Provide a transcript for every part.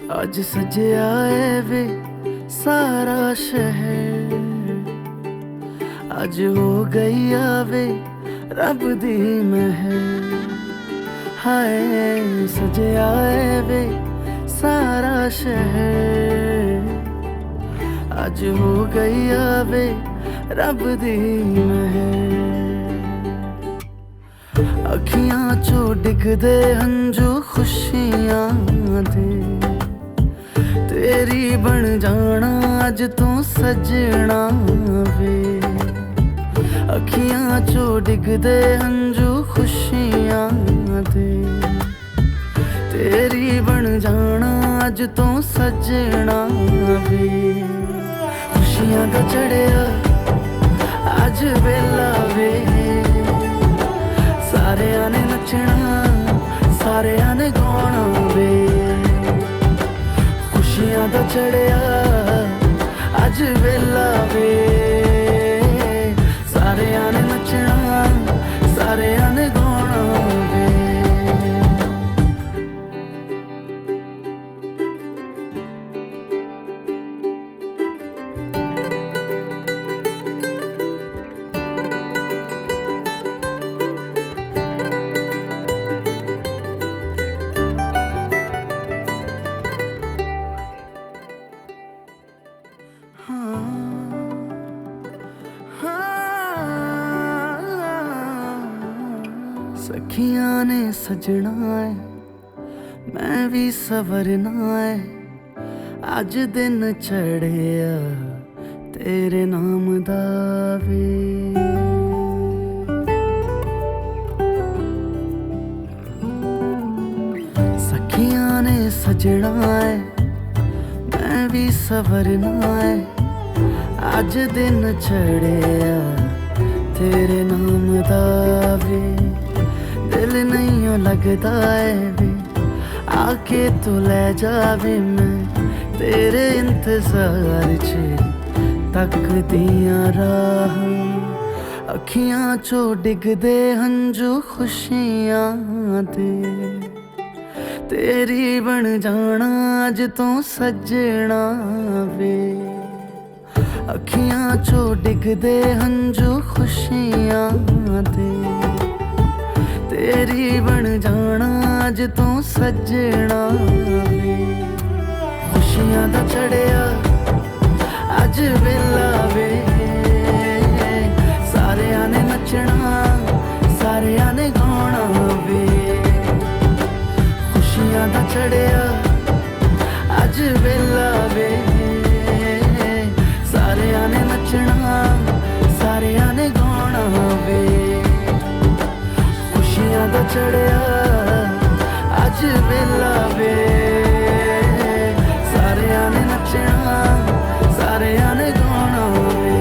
आज सजया है वे सारा शहर, आज हो गई आवे रब दी महर। हाय सजया है वे सारा शहर, आज हो गई आवे रब दी महर। अखियां चो डिगदे हंजू खुशियां दे, तेरी बन जाना अज तू सजना वे। अखियां चो डिगदे हंजू खुशियां दे, तेरी बन जाना अज तू सजना वे। खुशियां दा चढ़िया अज वेला वे, सारियां ने नचना सारियां ने गाना वे। खुशियां दा चढ़िया अज वेला वे, सारियां ने नचना सारियां ने गाना वे। सखियां ने सजना है मैं भी सवरना है, अज दिन चढ़िया तेरे नाम दा वे। सखियां ने सजना है मैं भी सवरना है, अज दिन चढ़िया तेरे नाम दा वे। दिल नहीं लगता है वे, आके तू ले जावे मैं तेरे इंतजार च तकदियां राह। अखियां चो डिगदे हंजू खुशियां दे, तेरी बन जाना अज तू सजना वे। अखियां चो डिगदे हंजू खुशियां दे, तेरी बन जाना अज तू सजना वे। खुशियां दा चढ़िया अज वेला वे, सारियां ने नचना सारियां ने गाना वे। खुशियां दा चढ़िया अज वेला वे, सारियां ने नचना सारियां ने गाना वे। खुशियां दा चढ़िया अज वेला वे, सारियां ने नचना सारियां ने गाना वे।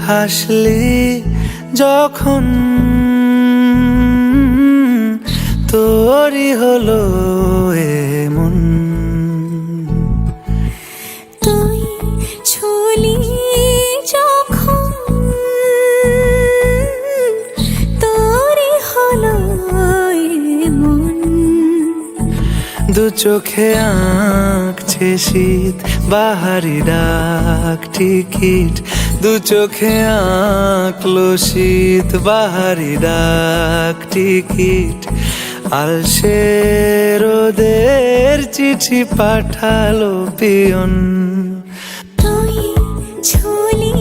হাসলি যখন তোরই হলো এমন, তুই ছুলি যখন তোরই হলো এমন। দু চোখে আঁকছে শীত বাহারি ডাক টিকিট, দু চোখে আঁকলো শীত বাহারি ডাক টিকিট। আলসে রোদের চিঠি পাঠালো পিয়ন, তুই ছুলি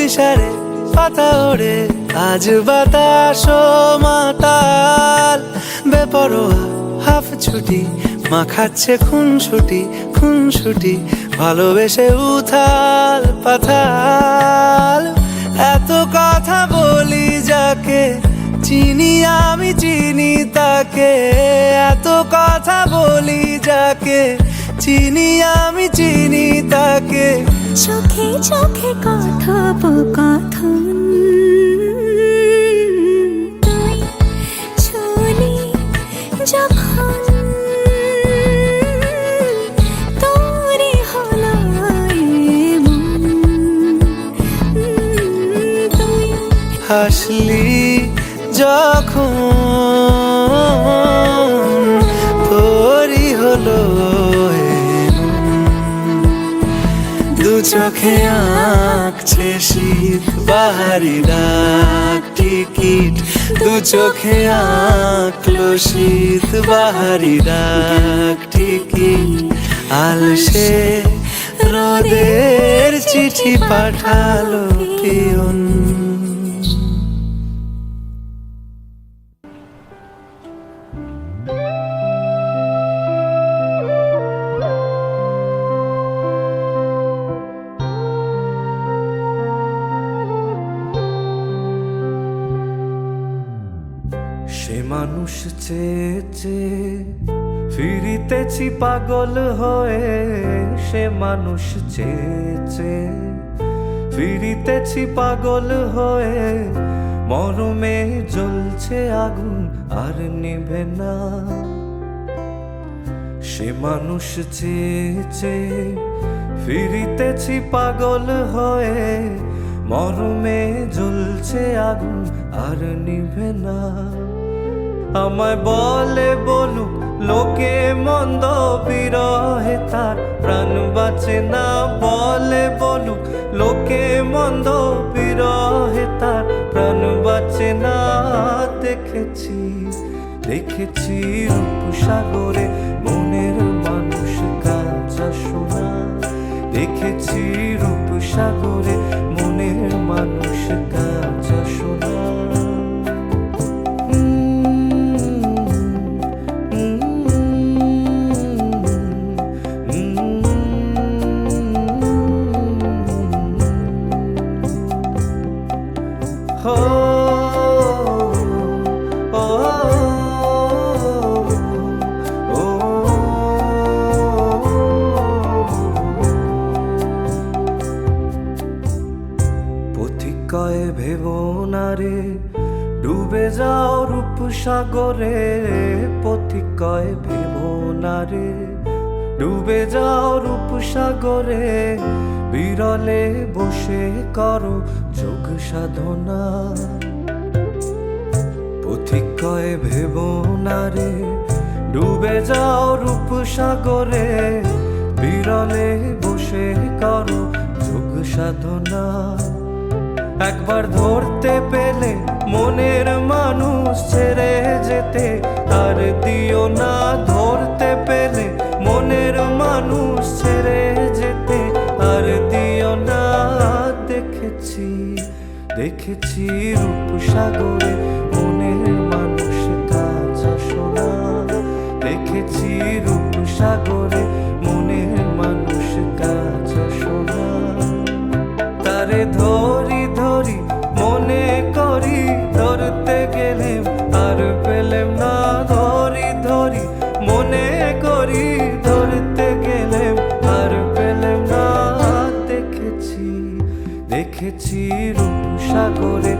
ইশারে পাতা ওড়ে, আজ বাতাস মাতাল, বেপরোয়া হাফ ছুটি, মাখাচ্ছে খুনসুটি, ভালোবেসে উথাল পাথাল। এত কথা বলি যাকে চিনি আমি চিনি তাকে, এত কথা বলি যাকে চিনি আমি চিনি তাকে। চোখে চোখে কথোপকথন, তুই ছুলি যখন, তোরই হলো এমন, তুই হাসলি যখন তোরই হলো দু চোখে আঁকছে শীত বাহারি ডাক টিকিট, দু চোখে আঁকলো শীত বাহারি ডাক টিকিট। আলসে রোদের চিঠি পাঠালো পিয়ন। সে মানুষ চেয়েছে ফিরিতেছি পাগল হয়ে, সে মানুষ চেয়েছে ফিরিতেছি পাগল হয়ে, মরমে জ্বলছে আগুন আর নিভে না। সে মানুষ চেয়েছে ফিরিতেছি পাগল হয়ে, মরমে জ্বলছে আগুন আর নিভে না। আমায় বলে বলুক লোকে মন্দ, বিরহে তার প্রাণ বাঁচে না। বলে বলুক লোকে মন্দ, বিরহে তার প্রাণ বাঁচে না। দেখেছি দেখেছি রূপসাগরে মনের মানুষ কাঁচা সোনা, দেখেছি রূপসাগরে মনের মানুষ কাঁচা সোনা। পথিকয় ভেবো না রে ডুবে যাও রূপসাগরে, পথিকয় ভেবো না রে ডুবে যাও রূপসাগরে। বিরলে বসে করো যোগ সাধনা, পথিকয় ভেবো না রে ডুবে যাও রূপসাগরে। বিরলে বসে করো যোগ সাধনা। একবার ধরতে পেলে মনের মানুষ ছেড়ে যেতে আর দিও না। ধরতে পেলে মনের মানুষ ছেড়ে যেতে আর দিও না। দেখেছি দেখেছি রূপসাগরে মনের মানুষ কাঁচা সোনা, দেখেছি রূপসাগরে মনের মানুষ কাঁচা সোনা। তারে ধরি ধরি মনে করি, ধরতে গেলেম আর পেলেম না। ধরি ধরি মনে করি, ধরতে গেলেম আর পেলেম না। দেখেছি দেখেছি রূপসাগরে